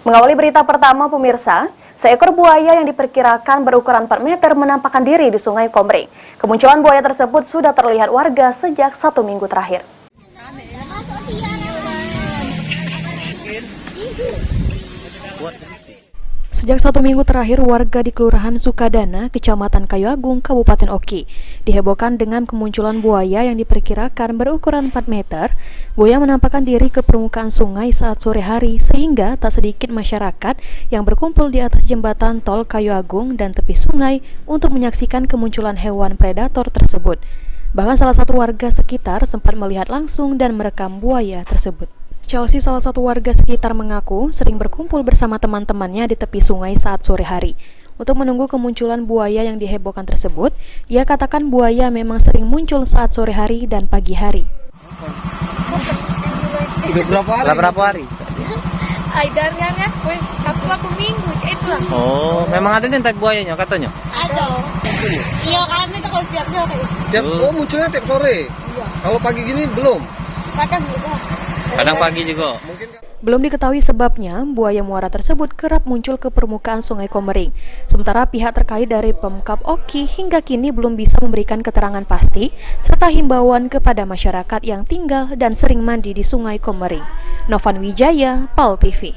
Mengawali berita pertama pemirsa, seekor buaya yang diperkirakan berukuran 4 meter menampakkan diri di Sungai Komering. Kemunculan buaya tersebut sudah terlihat warga sejak 1 minggu terakhir. Sejak 1 minggu terakhir, warga di Kelurahan Sukadana, Kecamatan Kayu Agung, Kabupaten Oki, dihebohkan dengan kemunculan buaya yang diperkirakan berukuran 4 meter. Buaya menampakkan diri ke permukaan sungai saat sore hari, sehingga tak sedikit masyarakat yang berkumpul di atas jembatan tol Kayu Agung dan tepi sungai untuk menyaksikan kemunculan hewan predator tersebut. Bahkan salah satu warga sekitar sempat melihat langsung dan merekam buaya tersebut. Chelsea, salah satu warga sekitar, mengaku sering berkumpul bersama teman-temannya di tepi sungai saat sore hari. Untuk menunggu kemunculan buaya yang dihebohkan tersebut, ia katakan buaya memang sering muncul saat sore hari dan pagi hari. Udah berapa hari? Aidarnya satu minggu itu lah. Oh, memang ada nih type buayanya katanya? Ada. Iya, kan itu kalau setiap sore. Munculnya tiap sore? Iya. Kalau pagi gini belum? Kadang juga. Kadang pagi juga. Belum diketahui sebabnya, buaya muara tersebut kerap muncul ke permukaan Sungai Komering. Sementara pihak terkait dari Pemkab Oki hingga kini belum bisa memberikan keterangan pasti, serta himbauan kepada masyarakat yang tinggal dan sering mandi di Sungai Komering. Novan Wijaya, PAL TV.